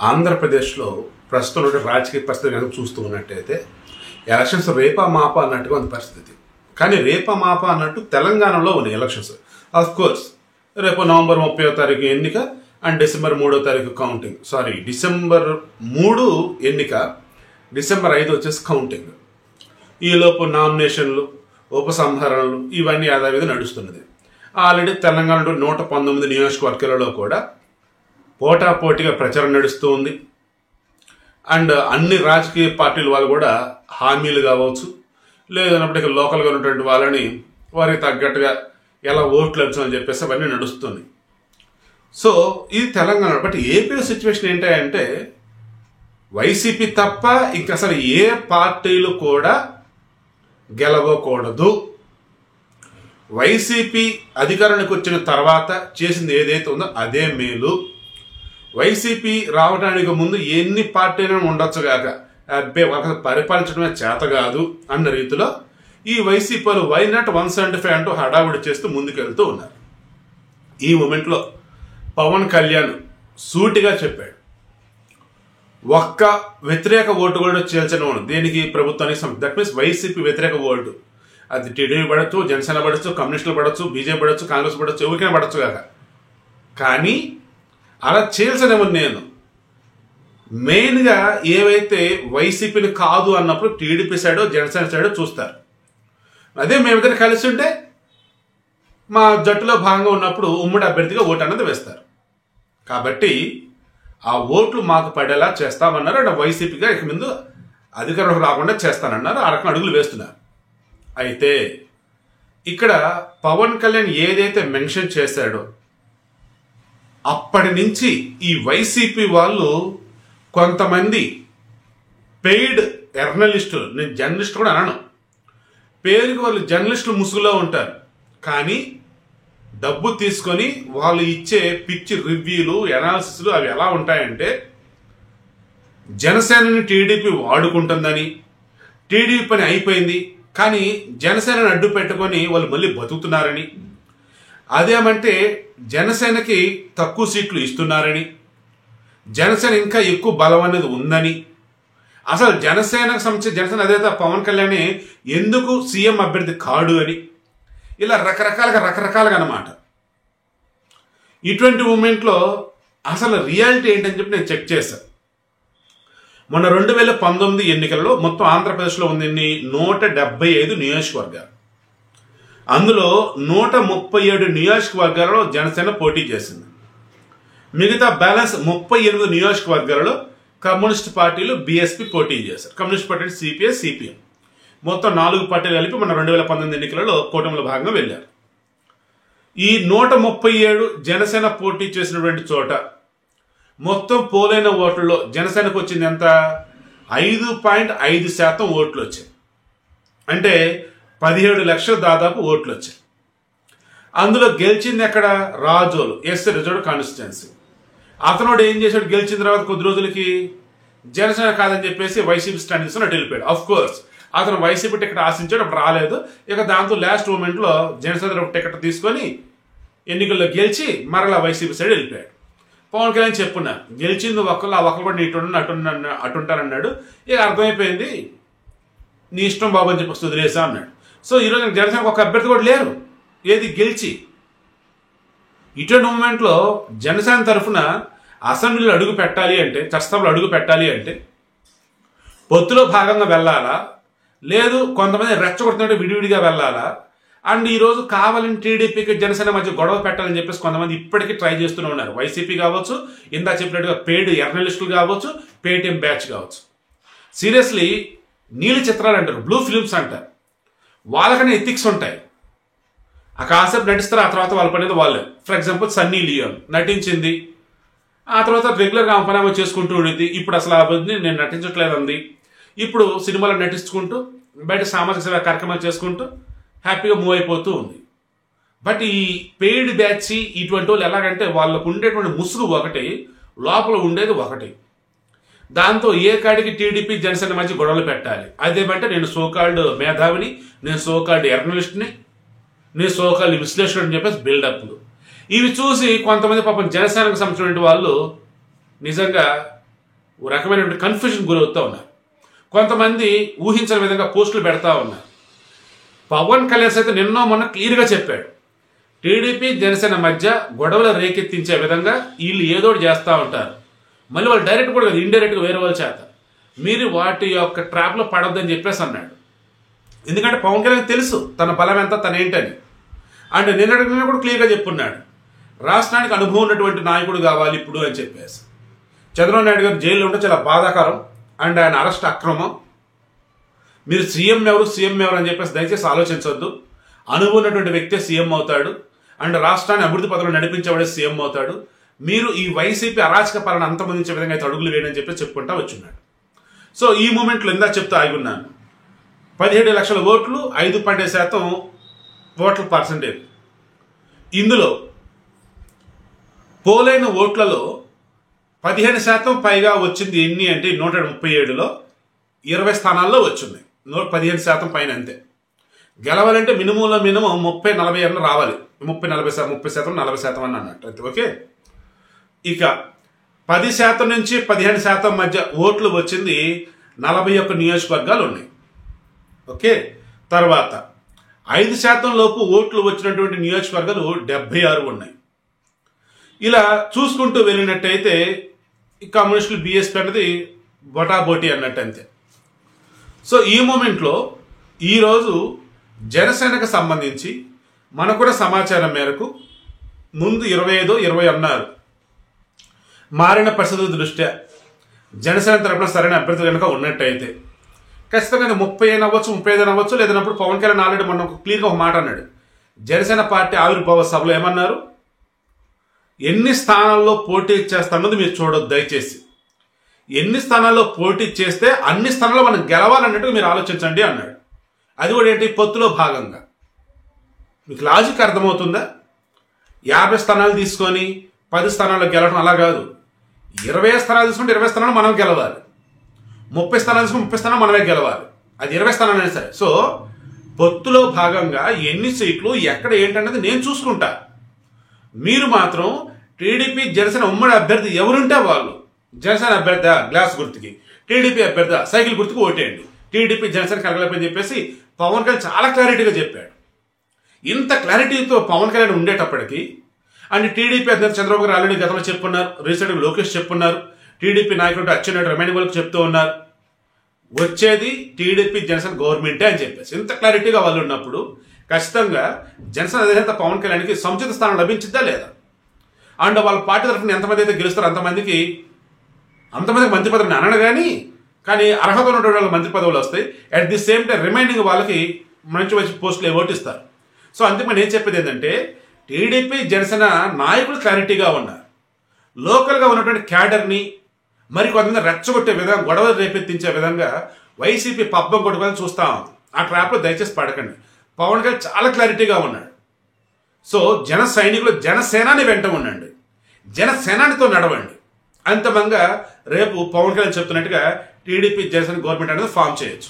ఆంధ్రప్రదేశ్లో ప్రస్తుతం రాజకీయ పరిస్థితి కనుక చూస్తూ ఉన్నట్టయితే ఎలక్షన్స్ రేపా మాపా అన్నట్టుగా ఉంది పరిస్థితి. కానీ రేపా మాపా అన్నట్టు తెలంగాణలో ఉన్నాయి ఎలక్షన్స్. ఆఫ్ కోర్స్ రేపు నవంబర్ 30వ తారీఖు ఎన్నిక అండ్ డిసెంబర్ 3వ తారీఖు కౌంటింగ్. డిసెంబర్ 3 ఎన్నిక, డిసెంబర్ 5 వచ్చేసి కౌంటింగ్. ఈలోపు నామినేషన్లు, ఉపసంహరణలు ఇవన్నీ యథావిధి నడుస్తున్నది. ఆల్రెడీ తెలంగాణలో 119 నియోజకవర్గాలలో కూడా పోటాపోటీగా ప్రచారం నడుస్తూ ఉంది. అండ్ అన్ని రాజకీయ పార్టీల వాళ్ళు కూడా హామీలు కావచ్చు, లేదన్నప్పటికీ లోకల్గా ఉన్నటువంటి వాళ్ళని వారికి తగ్గట్టుగా ఎలా ఓట్లు వచ్చని చెప్పేసి అవన్నీ నడుస్తుంది. సో ఇది తెలంగాణ. బట్ ఏపీ సిచ్యువేషన్ ఏంటంటే వైసీపీ తప్ప ఇంక అసలు ఏ పార్టీలు కూడా గెలవకూడదు. వైసీపీ అధికారానికి వచ్చిన తర్వాత చేసింది ఏదైతే ఉందో అదే మేలు. వైసీపీ రావడానికి ముందు ఎన్ని పార్టీలు ఉండొచ్చు కాక అబ్బే వాళ్ళకి పరిపాలించడమే చేత కాదు అన్న రీతిలో ఈ వైసీపీలు వై నాట్ 175 అంటూ హడావుడి చేస్తూ ముందుకెళ్తూ ఉన్నారు. ఈ మూమెంట్లో పవన్ కళ్యాణ్ సూటిగా చెప్పాడు, ఒక్క వ్యతిరేక ఓటు కూడా చేల్చిన వాడు దేనికి ప్రభుత్వానికి. దట్ మీన్స్ వైసీపీ వ్యతిరేక ఓటు అది టీడీపీ పడవచ్చు, జనసేన పడవచ్చు, కమ్యూనిస్టులు పడవచ్చు, బీజేపీ పడవచ్చు, కాంగ్రెస్ పడవచ్చు, ఎవరికైనా పడవచ్చు కాక. కానీ అలా చేయాల్సినవని నేను మెయిన్గా ఏవైతే వైసీపీని కాదు అన్నప్పుడు టీడీపీ సైడో జనసేన సైడో చూస్తారు. అదే మేమిద్దరు కలిసి ఉంటే మా జట్టులో భాగంగా ఉన్నప్పుడు ఉమ్మడి అభ్యర్థిగా ఓటు అన్నది వేస్తారు. కాబట్టి ఆ ఓట్లు మాకు పడేలా చేస్తామన్నారు. అంటే వైసీపీగా ఇక ముందు అధికారంలోకి రాకుండా చేస్తానన్నారు. ఆ రకం అడుగులు వేస్తున్నారు. అయితే ఇక్కడ పవన్ కళ్యాణ్ ఏదైతే మెన్షన్ చేశాడో అప్పటి నుంచి ఈ వైసీపీ వాళ్ళు కొంతమంది పెయిడ్ జర్నలిస్టులు, నేను జర్నలిస్ట్ కూడా అనను, పేరుకి వాళ్ళు జర్నలిస్టులు ముసుగులో ఉంటారు. కానీ డబ్బు తీసుకొని వాళ్ళు ఇచ్చే పిచ్చి రివ్యూలు, అనాలిసిస్లు అవి ఎలా ఉంటాయంటే జనసేనని టీడీపీ వాడుకుంటుందని, టీడీపీ పని అయిపోయింది కానీ జనసేనని అడ్డు పెట్టుకొని వాళ్ళు మళ్ళీ బతుకుతున్నారని, అదేమంటే జనసేనకి తక్కువ సీట్లు ఇస్తున్నారని, జనసేన ఇంకా ఎక్కువ బలం అనేది ఉందని, అసలు జనసేనకు సంబంధించి జనసేన అదే పవన్ కళ్యాణ్ ఎందుకు సీఎం అభ్యర్థి కాడు అని, ఇలా రకరకాలుగా అన్నమాట. ఇటువంటి మూమెంట్లో అసలు రియాలిటీ ఏంటని చెప్పి నేను చెక్ చేశాను. మొన్న 2019 ఎన్నికలలో మొత్తం ఆంధ్రప్రదేశ్లో ఉంది 175 నియోజకవర్గాలు. అందులో 137 నియోజకవర్గాలలో జనసేన పోటీ చేసింది. మిగతా బ్యాలెన్స్ 38 నియోజకవర్గాలలో కమ్యూనిస్ట్ పార్టీలు బీఎస్పీ పోటీ చేశారు. కమ్యూనిస్ట్ పార్టీ సిపిఐ, సిపిఎం మొత్తం 4 పార్టీలు కలిపి మన 2019 ఎన్నికలలో కూటమిలో భాగంగా వెళ్ళారు. ఈ 137 జనసేన పోటీ చేసినటువంటి చోట మొత్తం పోలైన ఓట్లలో జనసేనకు వచ్చింది ఎంత? 5.5% ఓట్లు వచ్చాయి. అంటే 17 లక్షలు దాదాపు ఓట్లు వచ్చాయి. అందులో గెలిచింది ఎక్కడ? Rajolu, SC reserved constituency. అతనోడు ఏం చేశాడు? గెలిచిన తర్వాత కొద్ది రోజులకి జనసేన కాదని చెప్పేసి వైసీపీ స్టాండ్ తీసుకుని అటు వెళ్ళిపోయాడు. ఆఫ్ కోర్స్ అతను వైసీపీ టికెట్ ఆశించాడు, అప్పుడు రాలేదు. ఇక దాంతో లాస్ట్ మూమెంట్లో జనసేన టికెట్ తీసుకొని ఎన్నికల్లో గెలిచి మరలా వైసీపీ సైడ్ వెళ్ళిపోయాడు. పవన్ కళ్యాణ్ చెప్పున్నారు, గెలిచింది ఒకళ్ళు, ఆ ఒకళ్ళు కూడా ఇటు అటుంటారన్నాడు. ఇక అర్థమైపోయింది, నీ ఇష్టం బాబు అని చెప్పి వదిలేసా అన్నాడు. సో ఈరోజు జనసేనకు ఒక అభ్యర్థి కూడా లేరు, ఏది గెలిచి. ఇటువంటి మూమెంట్లో జనసేన తరఫున అసెంబ్లీలో అడుగు పెట్టాలి అంటే, చట్టసభలో అడుగు పెట్టాలి అంటే పొత్తులో భాగంగా వెళ్ళాలా, లేదు కొంతమంది రెచ్చగొడుతుంటే విడివిడిగా వెళ్ళాలా, అండ్ ఈరోజు కావాలని టీడీపీకి జనసేన మధ్య గొడవ పెట్టాలని చెప్పేసి కొంతమంది ఇప్పటికీ ట్రై చేస్తూనే ఉన్నారు. వైసీపీ కావచ్చు, ఇందా చెప్పినట్టుగా పెయిడ్ జర్నలిస్టులు కావచ్చు, పేటీఎం బ్యాచ్ కావచ్చు. సీరియస్లీ నీలి చిత్రాలు అంటారు, బ్లూ ఫిలిమ్స్ అంటారు, వాళ్ళకనే ఎథిక్స్ ఉంటాయి. ఆ కాసేపు నటిస్తారు, ఆ తర్వాత వాళ్ళ పనేది వాళ్ళే. ఫర్ ఎగ్జాంపుల్ సన్నీ లియోన్ నటించింది, ఆ తర్వాత రెగ్యులర్గా ఆమె పని ఆమె చేసుకుంటూ ఉండింది. ఇప్పుడు అసలు ఆ బుద్ధిని నేను నటించట్లేదంది. ఇప్పుడు సినిమాలో నటించుకుంటూ బయట సామాజిక సేవ కార్యక్రమాలు చేసుకుంటూ హ్యాపీగా మూవ్ అయిపోతూ ఉంది. బట్ ఈ పెయిడ్ బ్యాచ్ ఇటువంటి వాళ్ళు ఎలాగంటే వాళ్ళకు ఉండేటువంటి ముసుగు ఒకటి, లోపల ఉండేది ఒకటి. దాంతో ఏ కాడికి టీడీపీ జనసేన మధ్య గొడవలు పెట్టాలి. అదేమంటే నేను సోకాల్డ్ మేధావిని, నేను సోకాల్డ్ జర్నలిస్ట్ని, నేను సోకాల్డ్ విశ్లేషణ అని చెప్పేసి బిల్డప్లు. ఇవి చూసి కొంతమంది పాపం జనసేనకు సంబంధించిన వాళ్ళు నిజంగా ఓ రకమైనటువంటి కన్ఫ్యూజన్ గురవుతూ ఉన్నారు. కొంతమంది ఊహించని విధంగా పోస్టులు పెడతా ఉన్నారు. పవన్ కళ్యాణ్ అయితే నిన్నో మొన్న క్లియర్గా చెప్పాడు, టీడీపీ జనసేన మధ్య గొడవలు రేకెత్తించే విధంగా వీళ్ళు ఏదోటి చేస్తూ ఉంటారు. మళ్ళీ వాళ్ళు డైరెక్ట్ కూడా ఇండైరెక్ట్గా వేరే వాళ్ళ చేత మీరు వాటి యొక్క ట్రాప్లో పడొద్దని చెప్పేసి అన్నాడు. ఎందుకంటే పవన్ కళ్యాణ్ తెలుసు తన బలం ఎంత, తన ఏంటని. అంటే నిన్న కూడా క్లియర్గా చెప్పున్నాడు, రాష్ట్రానికి అనుభవం ఉన్నటువంటి నాయకుడు కావాలి ఇప్పుడు అని చెప్పేసి. చంద్రబాబు నాయుడు గారు జైల్లో ఉంటే చాలా బాధాకరం అండ్ ఆయన అరెస్ట్ అక్రమం. మీరు సీఎం ఎవరు అని చెప్పేసి దయచేసి ఆలోచించవద్దు. అనుభవం ఉన్నటువంటి వ్యక్తే సీఎం అవుతాడు అండ్ రాష్ట్రాన్ని అభివృద్ధి పథకంలో నడిపించేవాడే సీఎం అవుతాడు. మీరు ఈ వైసీపీ అరాచక పాలన అంతమందించే విధంగా అయితే అడుగులు వేయని చెప్పి చెప్పుకుంటా వచ్చున్నాడు. సో ఈ మూమెంట్లో ఇందా చెప్తూ ఆగి ఉన్నాను. 17 లక్షల ఓట్లు, 5.5% ఓట్ల పర్సంటేజ్. ఇందులో పోలైన ఓట్లలో 15% పైగా వచ్చింది ఎన్ని అంటే 137లో 20 స్థానాల్లో వచ్చింది. 15% పైన అంతే. గెలవాలంటే మినిమంలో మినిమం 30-40 అన్న రావాలి. 30% 40% అని అన్నట్టు. ఓకే, ఇక 10% నుంచి 15% మధ్య ఓట్లు వచ్చింది 41 నియోజకవర్గాలు ఉన్నాయి. ఓకే, తర్వాత 5% లోపు ఓట్లు వచ్చినటువంటి నియోజకవర్గాలు 76 ఉన్నాయి. ఇలా చూసుకుంటూ వెళ్ళినట్టయితే కమ్యూనిస్టులు బీఎస్పీ అన్నది బొటాబోటీ అన్నట్టు అంతే. సో ఈ మూమెంట్లో ఈరోజు జనసేనకు సంబంధించి మనకు కూడా సమాచారం మేరకు ముందు 25 అన్నారు. మారిన పరిస్థితుల దృష్ట్యా జనసేన తరపున సరైన అభ్యర్థులు కనుక ఉన్నట్టయితే ఖచ్చితంగా 30 అవ్వచ్చు, 35 అవ్వచ్చు. లేదన్నప్పుడు పవన్ కళ్యాణ్ ఆల్రెడీ మొన్న క్లియర్గా ఒక మాట అన్నాడు. జనసేన పార్టీ ఆవిర్భావ సభలో ఏమన్నారు, ఎన్ని స్థానాల్లో పోటీ చేస్తామన్నది మీరు చూడొద్దు దయచేసి. ఎన్ని స్థానాల్లో పోటీ చేస్తే అన్ని స్థానాల్లో మనం గెలవాలన్నట్టుగా మీరు ఆలోచించండి అన్నాడు. అది కూడా ఏంటి, పొత్తులో భాగంగా. మీకు లాజిక్ అర్థమవుతుందా? 50 స్థానాలు తీసుకొని 10 స్థానాల్లో గెలవడం అలా కాదు. 20 స్థానాలు తీసుకుంటే 20 స్థానాలు మనం గెలవాలి. 30 స్థానాలు తీసుకుంటే 30 స్థానాలు మనమే గెలవాలి. అది 20 స్థానాలు అయినా సరే. సో పొత్తులో భాగంగా ఎన్ని సీట్లు ఎక్కడ ఏంటన్నది నేను చూసుకుంటా. మీరు మాత్రం టీడీపీ జనసేన ఉమ్మడి అభ్యర్థి ఎవరుంటే వాళ్ళు, జనసేన అభ్యర్థి గ్లాస్ గుర్తుకి, టీడీపీ అభ్యర్థి సైకిల్ గుర్తుకు ఓటేయండి, టీడీపీ జనసేన కలగలేపని చెప్పేసి పవన్ కళ్యాణ్ చాలా క్లారిటీగా చెప్పాడు. ఇంత క్లారిటీతో పవన్ కళ్యాణ్ ఉండేటప్పటికీ అండ్ టీడీపీ అభ్యర్థి చంద్రబాబు గారు ఆల్రెడీ గతంలో చెప్పున్నారు, రీసెంట్గా లోకేష్ చెప్పున్నారు, టీడీపీ నాయకుడు అచ్చెన్నాయుడు రిమైండింగ్ వాళ్ళకి చెప్తూ ఉన్నారు, వచ్చేది టీడీపీ జనసేన గవర్నమెంటే అని చెప్పేసి. ఇంత క్లారిటీగా వాళ్ళు ఉన్నప్పుడు ఖచ్చితంగా జనసేన అధినేత పవన్ కళ్యాణ్కి సముచిత స్థానం లభించిద్దా లేదా? అండ్ వాళ్ళ పార్టీ తరఫున ఎంతమంది అయితే గెలుస్తారో అంతమందికి మంత్రి పదవిని అనను కానీ అర్హత ఉన్నటువంటి వాళ్ళకి మంత్రి పదవులు వస్తాయి. At the same time remaining వాళ్ళకి మంచి మంచి పోస్టులు ఓటిస్తారు. సో అందుకే నేను చెప్పేది ఏంటంటే టీడీపీ జనసేన నాయకులు క్లారిటీగా ఉన్నారు. లోకల్గా ఉన్నటువంటి క్యాడర్ని మరి కొంతమంది రెచ్చగొట్టే విధంగా, గొడవలు రేపెత్తించే విధంగా వైసీపీ పబ్బం కొట్టుకొని చూస్తా ఉంది. ఆ ట్రాప్లో దయచేసి పడకండి. పవన్ కళ్యాణ్ చాలా క్లారిటీగా ఉన్నాడు. సో జన సైనికులు జనసేనాని వెంట ఉండండి, జనసేనానితో నడవండి. అంతమంగా రేపు పవన్ కళ్యాణ్ చెప్తున్నట్టుగా టీడీపీ జనసేన గవర్నమెంట్ అనేది ఫామ్ చేయొచ్చు.